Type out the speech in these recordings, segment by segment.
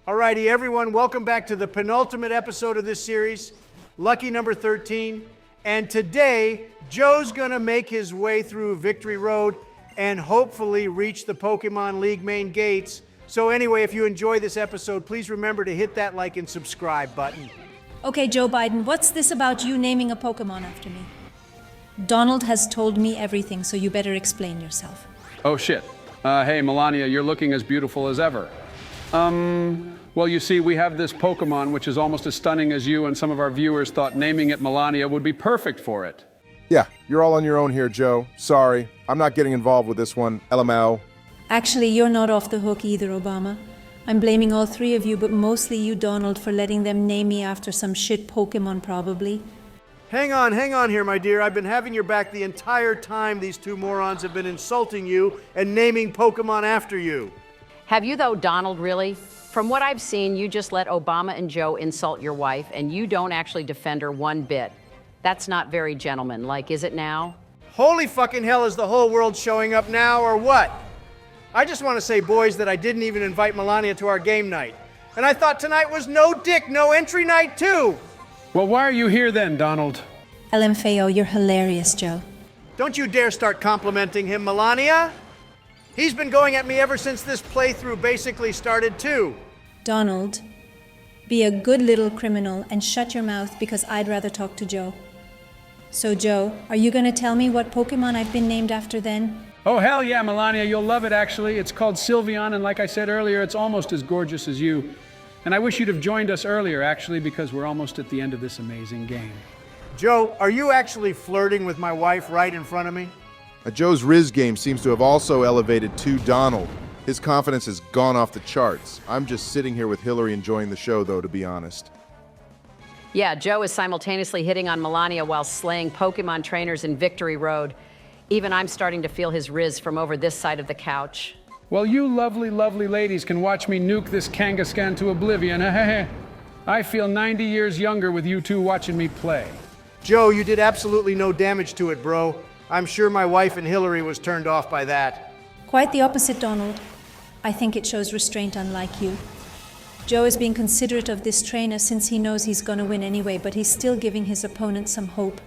Alrighty, everyone, welcome back to the penultimate episode of this series, lucky number 13. And today, Joe's gonna make his way through Victory Road and hopefully reach the Pokemon League main gates. So anyway, if you enjoy this episode, please remember to hit that like and subscribe button. Okay, Joe Biden, what's this about you naming a Pokemon after me? Donald has told me everything, so you better explain yourself. Oh, shit. Hey, Melania, you're looking as beautiful as ever. Well, you see, we have this Pokemon, which is almost as stunning as you, and some of our viewers thought naming it Melania would be perfect for it. Yeah, you're all on your own here, Joe. Sorry, I'm not getting involved with this one. LMAO. Actually, you're not off the hook either, Obama. I'm blaming all three of you, but mostly you, Donald, for letting them name me after some shit Pokemon, probably. Hang on here, my dear. I've been having your back the entire time these two morons have been insulting you and naming Pokemon after you. Have you though, Donald, really? From what I've seen, you just let Obama and Joe insult your wife, and you don't actually defend her one bit. That's not very gentlemanlike, is it now? Holy fucking hell, is the whole world showing up now or what? I just want to say, boys, that I didn't even invite Melania to our game night. And I thought tonight was no dick, no entry night too. Well, why are you here then, Donald? LMFAO, you're hilarious, Joe. Don't you dare start complimenting him, Melania. He's been going at me ever since this playthrough basically started too. Donald, be a good little criminal and shut your mouth because I'd rather talk to Joe. So, Joe, are you going to tell me what Pokemon I've been named after then? Oh, hell yeah, Melania, you'll love it, actually. It's called Sylveon, and like I said earlier, it's almost as gorgeous as you. And I wish you'd have joined us earlier, actually, because we're almost at the end of this amazing game. Joe, are you actually flirting with my wife right in front of me? Joe's Riz game seems to have also elevated to Donald. His confidence has gone off the charts. I'm just sitting here with Hillary enjoying the show, though, to be honest. Yeah, Joe is simultaneously hitting on Melania while slaying Pokemon trainers in Victory Road. Even I'm starting to feel his riz from over this side of the couch. Well, you lovely, lovely ladies can watch me nuke this Kangaskhan to oblivion. I feel 90 years younger with you two watching me play. Joe, you did absolutely no damage to it, bro. I'm sure my wife and Hillary was turned off by that. Quite the opposite, Donald. I think it shows restraint, unlike you. Joe is being considerate of this trainer since he knows he's going to win anyway, but he's still giving his opponent some hope.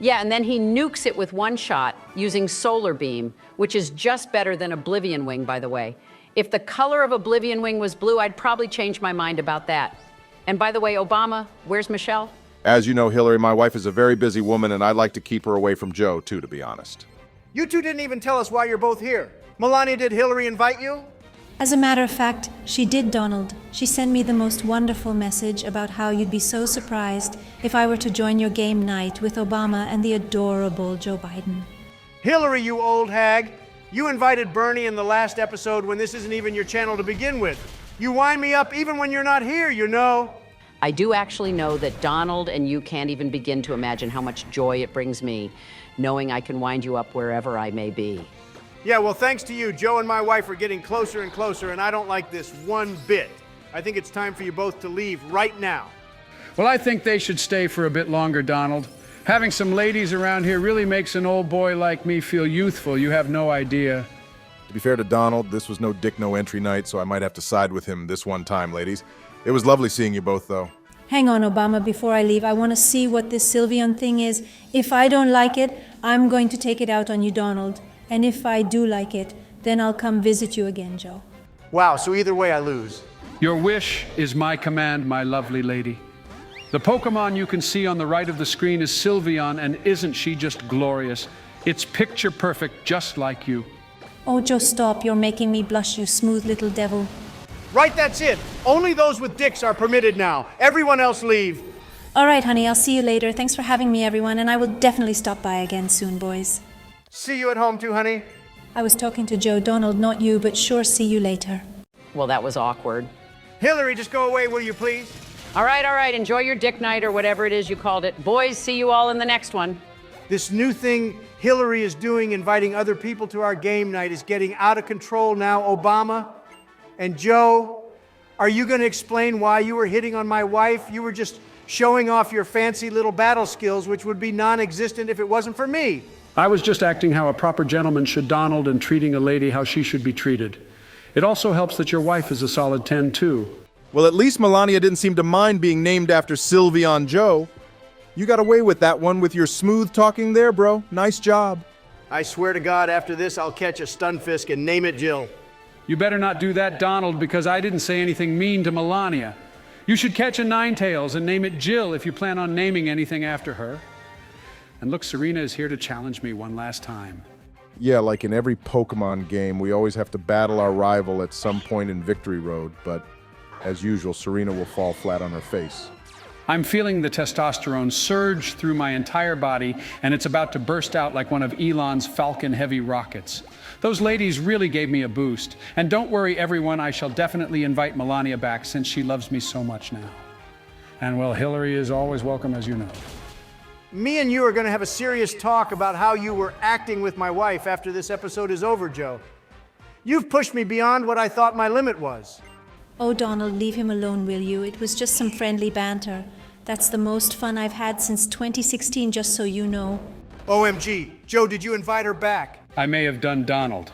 Yeah, and then he nukes it with one shot using Solar Beam, which is just better than Oblivion Wing, by the way. If the color of Oblivion Wing was blue, I'd probably change my mind about that. And by the way, Obama, where's Michelle? As you know, Hillary, my wife is a very busy woman, and I'd like to keep her away from Joe, too, to be honest. You two didn't even tell us why you're both here. Melania, did Hillary invite you? As a matter of fact, she did, Donald. She sent me the most wonderful message about how you'd be so surprised if I were to join your game night with Obama and the adorable Joe Biden. Hillary, you old hag. You invited Bernie in the last episode when this isn't even your channel to begin with. You wind me up even when you're not here, you know. I do actually know that Donald and you can't even begin to imagine how much joy it brings me, knowing I can wind you up wherever I may be. Yeah, well, thanks to you, Joe and my wife are getting closer and closer, and I don't like this one bit. I think it's time for you both to leave right now. Well, I think they should stay for a bit longer, Donald. Having some ladies around here really makes an old boy like me feel youthful. You have no idea. To be fair to Donald, this was no dick, no entry night, so I might have to side with him this one time, ladies. It was lovely seeing you both, though. Hang on, Obama, before I leave. I want to see what this Sylveon thing is. If I don't like it, I'm going to take it out on you, Donald. And if I do like it, then I'll come visit you again, Joe. Wow, so either way I lose. Your wish is my command, my lovely lady. The Pokemon you can see on the right of the screen is Sylveon, and isn't she just glorious? It's picture perfect, just like you. Oh, Joe, stop. You're making me blush, you smooth little devil. Right, that's it. Only those with dicks are permitted now. Everyone else leave. All right, honey, I'll see you later. Thanks for having me, everyone, and I will definitely stop by again soon, boys. See you at home too, honey. I was talking to Joe, Donald, not you, but sure, see you later. Well, that was awkward. Hillary, just go away, will you please? All right, enjoy your dick night or whatever it is you called it. Boys, see you all in the next one. This new thing Hillary is doing, inviting other people to our game night, is getting out of control now, Obama. And Joe, are you going to explain why you were hitting on my wife? You were just showing off your fancy little battle skills, which would be non-existent if it wasn't for me. I was just acting how a proper gentleman should, Donald, and treating a lady how she should be treated. It also helps that your wife is a solid 10, too. Well, at least Melania didn't seem to mind being named after Sylveon Joe. You got away with that one with your smooth talking there, bro. Nice job. I swear to God, after this, I'll catch a Stunfisk and name it Jill. You better not do that, Donald, because I didn't say anything mean to Melania. You should catch a Ninetails and name it Jill if you plan on naming anything after her. And look, Serena is here to challenge me one last time. Yeah, like in every Pokemon game, we always have to battle our rival at some point in Victory Road, but as usual, Serena will fall flat on her face. I'm feeling the testosterone surge through my entire body, and it's about to burst out like one of Elon's Falcon Heavy rockets. Those ladies really gave me a boost. And don't worry, everyone, I shall definitely invite Melania back since she loves me so much now. And well, Hillary is always welcome, as you know. Me and you are going to have a serious talk about how you were acting with my wife after this episode is over, Joe. You've pushed me beyond what I thought my limit was. Oh, Donald, leave him alone, will you? It was just some friendly banter. That's the most fun I've had since 2016, just so you know. OMG. Joe, did you invite her back? I may have done Donald.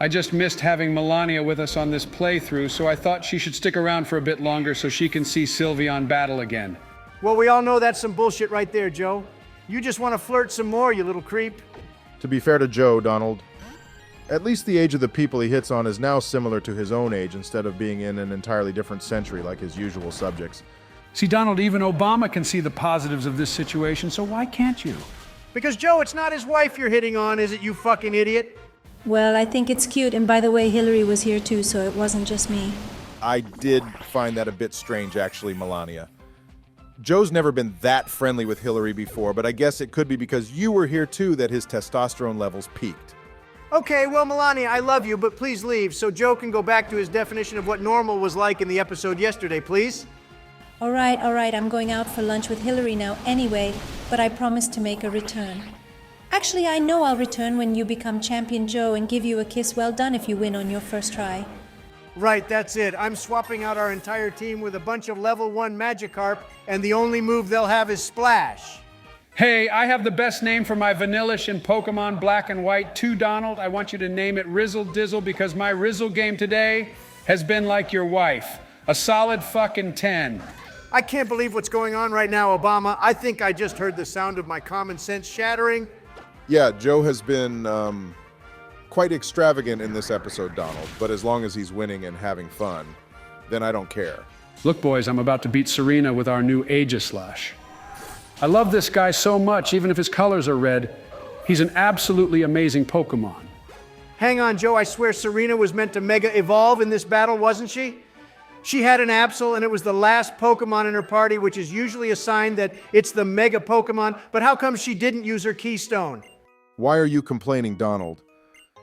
I just missed having Melania with us on this playthrough, so I thought she should stick around for a bit longer so she can see Sylveon battle again. Well, we all know that's some bullshit right there, Joe. You just want to flirt some more, you little creep. To be fair to Joe, Donald, at least the age of the people he hits on is now similar to his own age instead of being in an entirely different century like his usual subjects. See, Donald, even Obama can see the positives of this situation, so why can't you? Because, Joe, it's not his wife you're hitting on, is it, you fucking idiot? Well, I think it's cute, and by the way, Hillary was here too, so it wasn't just me. I did find that a bit strange, actually, Melania. Joe's never been that friendly with Hillary before, but I guess it could be because you were here too that his testosterone levels peaked. Okay, well, Melania, I love you, but please leave so Joe can go back to his definition of what normal was like in the episode yesterday, please. All right, I'm going out for lunch with Hillary now anyway, but I promise to make a return. Actually, I know I'll return when you become Champion Joe and give you a kiss well done if you win on your first try. Right, that's it. I'm swapping out our entire team with a bunch of level 1 Magikarp, and the only move they'll have is Splash. Hey, I have the best name for my Vanillish in Pokemon Black and White too, Donald. I want you to name it Rizzle Dizzle because my Rizzle game today has been like your wife. A solid fucking 10. I can't believe what's going on right now, Obama. I think I just heard the sound of my common sense shattering. Yeah, Joe has been quite extravagant in this episode, Donald, but as long as he's winning and having fun, then I don't care. Look, boys, I'm about to beat Serena with our new Aegislash. I love this guy so much, even if his colors are red. He's an absolutely amazing Pokemon. Hang on, Joe. I swear Serena was meant to Mega Evolve in this battle, wasn't she? She had an Absol, and it was the last Pokemon in her party, which is usually a sign that it's the Mega Pokemon. But how come she didn't use her Keystone? Why are you complaining, Donald?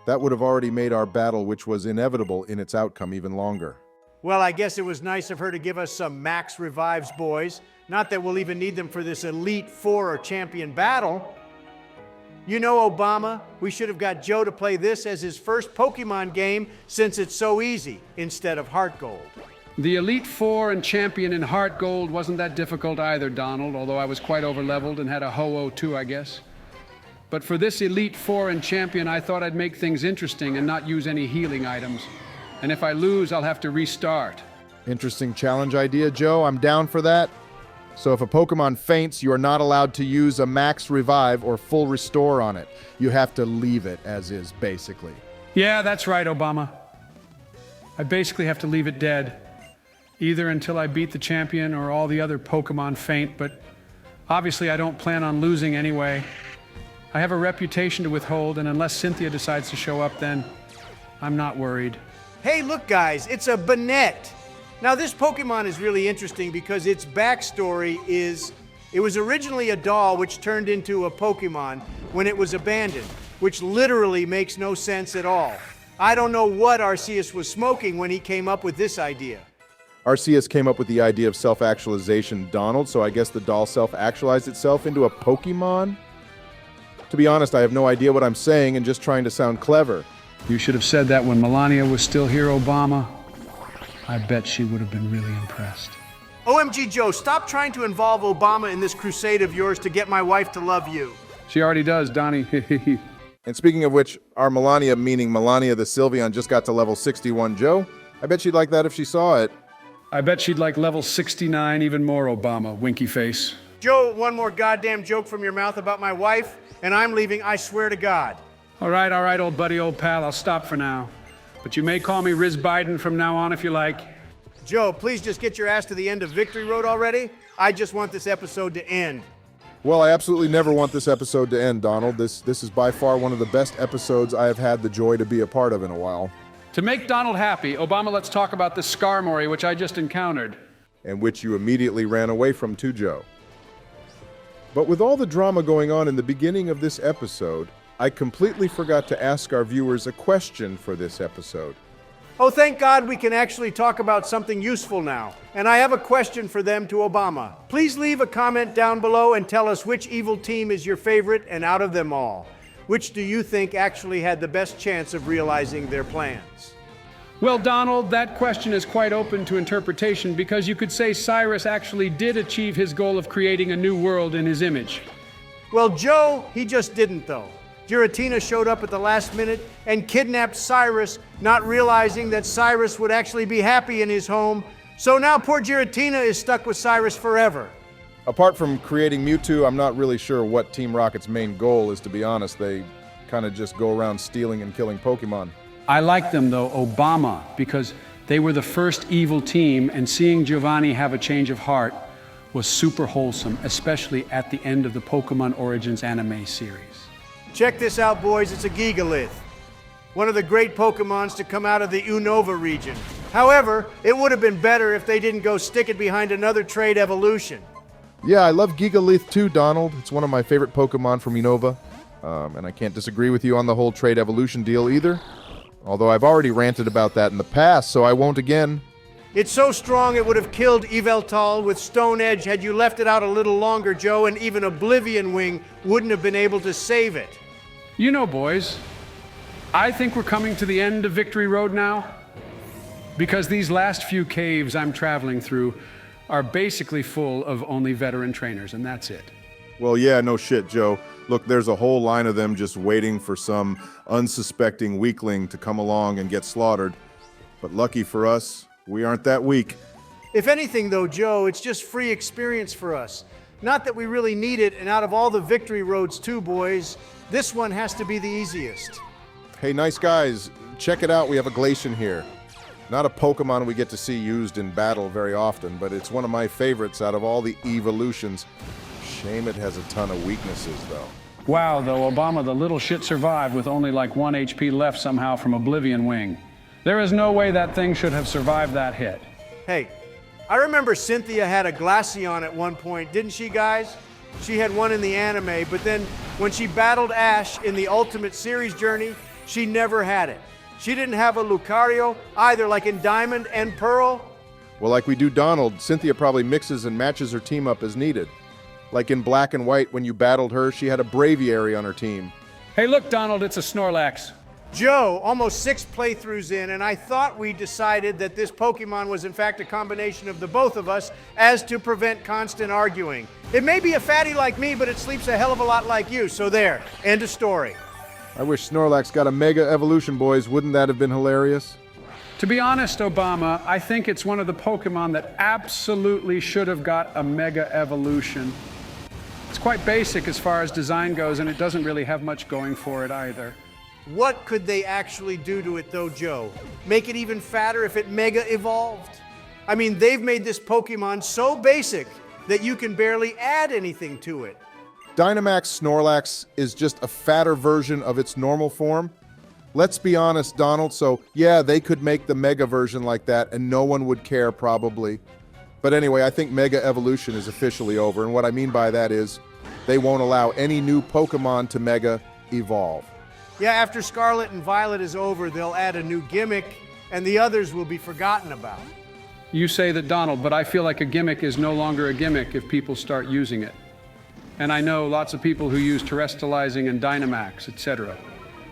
That would have already made our battle, which was inevitable in its outcome, even longer. Well, I guess it was nice of her to give us some max revives, boys. Not that we'll even need them for this Elite Four or Champion battle. You know, Obama, we should have got Joe to play this as his first Pokemon game since it's so easy, instead of Heart Gold. The Elite Four and Champion in Heart Gold wasn't that difficult either, Donald, although I was quite overleveled and had a Ho-Oh too, I guess. But for this Elite Four and Champion, I thought I'd make things interesting and not use any healing items. And if I lose, I'll have to restart. Interesting challenge idea, Joe. I'm down for that. So if a Pokemon faints, you are not allowed to use a max revive or full restore on it. You have to leave it as is, basically. Yeah, that's right, Obama. I basically have to leave it dead. Either until I beat the champion or all the other Pokemon faint, but obviously I don't plan on losing anyway. I have a reputation to withhold, and unless Cynthia decides to show up, then I'm not worried. Hey, look, guys, it's a Banette. Now, this Pokemon is really interesting because its backstory is it was originally a doll which turned into a Pokemon when it was abandoned, which literally makes no sense at all. I don't know what Arceus was smoking when he came up with this idea. Arceus came up with the idea of self-actualization, Donald, so I guess the doll self-actualized itself into a Pokemon? To be honest, I have no idea what I'm saying and just trying to sound clever. You should have said that when Melania was still here, Obama. I bet she would have been really impressed. OMG Joe, stop trying to involve Obama in this crusade of yours to get my wife to love you. She already does, Donnie. And speaking of which, our Melania, meaning Melania the Sylveon, just got to level 61, Joe. I bet she'd like that if she saw it. I bet she'd like level 69 even more, Obama, winky face. Joe, one more goddamn joke from your mouth about my wife, and I'm leaving, I swear to God. All right, old buddy, old pal, I'll stop for now. But you may call me Riz Biden from now on if you like. Joe, please just get your ass to the end of Victory Road already. I just want this episode to end. Well, I absolutely never want this episode to end, Donald. This is by far one of the best episodes I have had the joy to be a part of in a while. To make Donald happy, Obama, let's talk about this Skarmory, which I just encountered. And which you immediately ran away from too, Joe. But with all the drama going on in the beginning of this episode, I completely forgot to ask our viewers a question for this episode. Oh, thank God we can actually talk about something useful now. And I have a question for them to Obama. Please leave a comment down below and tell us which evil team is your favorite, and out of them all, which do you think actually had the best chance of realizing their plans? Well, Donald, that question is quite open to interpretation because you could say Cyrus actually did achieve his goal of creating a new world in his image. Well, Joe, he just didn't though. Giratina showed up at the last minute and kidnapped Cyrus, not realizing that Cyrus would actually be happy in his home. So now poor Giratina is stuck with Cyrus forever. Apart from creating Mewtwo, I'm not really sure what Team Rocket's main goal is, to be honest. They kind of just go around stealing and killing Pokemon. I like them, though, Obama, because they were the first evil team, and seeing Giovanni have a change of heart was super wholesome, especially at the end of the Pokemon Origins anime series. Check this out, boys. It's a Gigalith, one of the great Pokemons to come out of the Unova region. However, it would have been better if they didn't go stick it behind another trade evolution. Yeah, I love Gigalith too, Donald. It's one of my favorite Pokemon from Unova. And I can't disagree with you on the whole trade evolution deal either. Although I've already ranted about that in the past, so I won't again. It's so strong it would have killed Yveltal with Stone Edge had you left it out a little longer, Joe, and even Oblivion Wing wouldn't have been able to save it. You know, boys, I think we're coming to the end of Victory Road now, because these last few caves I'm traveling through are basically full of only veteran trainers, and that's it. Well, yeah, no shit, Joe. Look, there's a whole line of them just waiting for some unsuspecting weakling to come along and get slaughtered. But lucky for us, we aren't that weak. If anything, though, Joe, it's just free experience for us. Not that we really need it, and out of all the Victory Roads too, boys, this one has to be the easiest. Hey, nice guys, check it out. We have a Glacian here. Not a Pokemon we get to see used in battle very often, but it's one of my favorites out of all the evolutions. Shame it has a ton of weaknesses, though. Wow, though, Obama, the little shit survived with only like 1 HP left somehow from Oblivion Wing. There is no way that thing should have survived that hit. Hey, I remember Cynthia had a Glaceon at one point, didn't she, guys? She had one in the anime, but then when she battled Ash in the Ultimate Series journey, she never had it. She didn't have a Lucario either, like in Diamond and Pearl. Well, like we do Donald, Cynthia probably mixes and matches her team up as needed. Like in Black and White, when you battled her, she had a Braviary on her team. Hey, look, Donald, it's a Snorlax. Joe, almost 6 playthroughs in, and I thought we decided that this Pokemon was in fact a combination of the both of us as to prevent constant arguing. It may be a fatty like me, but it sleeps a hell of a lot like you, so there, end of story. I wish Snorlax got a Mega Evolution, boys. Wouldn't that have been hilarious? To be honest, Obama, I think it's one of the Pokemon that absolutely should have got a Mega Evolution. It's quite basic as far as design goes, and it doesn't really have much going for it either. What could they actually do to it though, Joe? Make it even fatter if it Mega Evolved? I mean, they've made this Pokemon so basic that you can barely add anything to it. Dynamax Snorlax is just a fatter version of its normal form. Let's be honest, Donald, so yeah, they could make the Mega version like that and no one would care probably. But anyway, I think Mega Evolution is officially over, and what I mean by that is they won't allow any new Pokemon to Mega Evolve. Yeah, after Scarlet and Violet is over, they'll add a new gimmick and the others will be forgotten about. You say that, Donald, but I feel like a gimmick is no longer a gimmick if people start using it. And I know lots of people who use Terrestrializing and Dynamax, etc.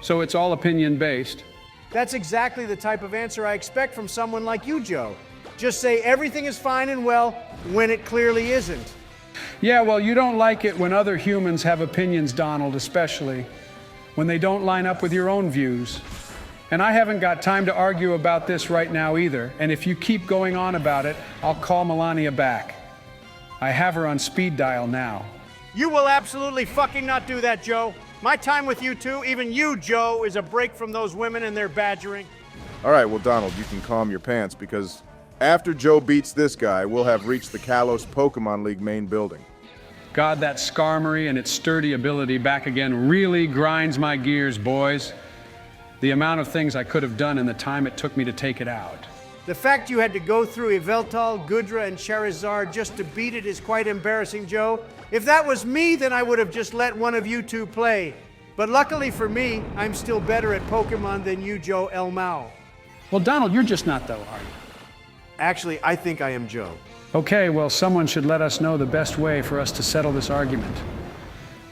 So it's all opinion-based. That's exactly the type of answer I expect from someone like you, Joe. Just say everything is fine and well when it clearly isn't. Yeah, well, you don't like it when other humans have opinions, Donald, especially when they don't line up with your own views. And I haven't got time to argue about this right now either. And if you keep going on about it, I'll call Melania back. I have her on speed dial now. You will absolutely fucking not do that, Joe. My time with you two, even you, Joe, is a break from those women and their badgering. All right, well, Donald, you can calm your pants because after Joe beats this guy, we'll have reached the Kalos Pokemon League main building. God, that Skarmory and its sturdy ability back again really grinds my gears, boys. The amount of things I could have done in the time it took me to take it out. The fact you had to go through Yveltal, Gudra, and Charizard just to beat it is quite embarrassing, Joe. If that was me, then I would have just let one of you two play. But luckily for me, I'm still better at Pokemon than you, Joe Elmao. Well, Donald, you're just not though, are you? Actually, I think I am Joe. Okay, well, someone should let us know the best way for us to settle this argument.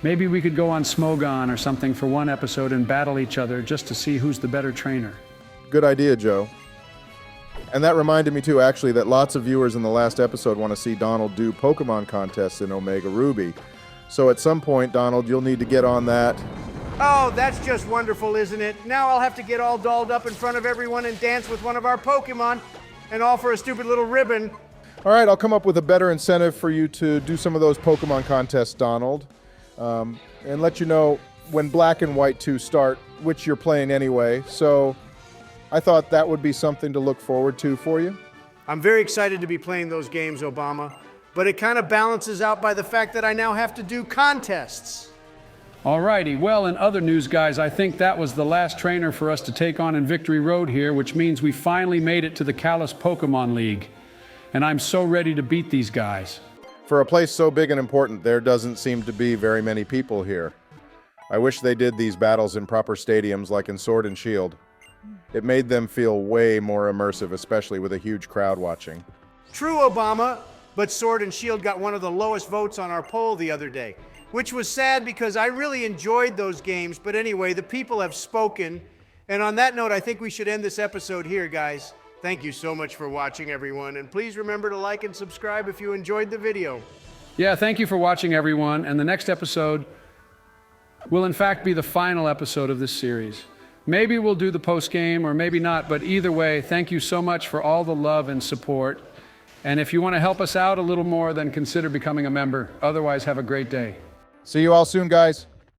Maybe we could go on Smogon or something for one episode and battle each other just to see who's the better trainer. Good idea, Joe. And that reminded me, too, actually, that lots of viewers in the last episode want to see Donald do Pokemon contests in Omega Ruby. So at some point, Donald, you'll need to get on that. Oh, that's just wonderful, isn't it? Now I'll have to get all dolled up in front of everyone and dance with one of our Pokemon, and all for a stupid little ribbon. All right, I'll come up with a better incentive for you to do some of those Pokemon contests, Donald. And let you know when Black and White 2 start, which you're playing anyway. So I thought that would be something to look forward to for you. I'm very excited to be playing those games, Obama, but it kind of balances out by the fact that I now have to do contests. Alrighty, well, in other news, guys, I think that was the last trainer for us to take on in Victory Road here, which means we finally made it to the Kalos Pokemon League. And I'm so ready to beat these guys. For a place so big and important, there doesn't seem to be very many people here. I wish they did these battles in proper stadiums like in Sword and Shield. It made them feel way more immersive, especially with a huge crowd watching. True, Obama, but Sword and Shield got one of the lowest votes on our poll the other day, which was sad because I really enjoyed those games. But anyway, the people have spoken. And on that note, I think we should end this episode here, guys. Thank you so much for watching, everyone. And please remember to like and subscribe if you enjoyed the video. Yeah, thank you for watching, everyone. And the next episode will, in fact, be the final episode of this series. Maybe we'll do the post-game or maybe not, but either way, thank you so much for all the love and support. And if you want to help us out a little more, then consider becoming a member. Otherwise, have a great day. See you all soon, guys.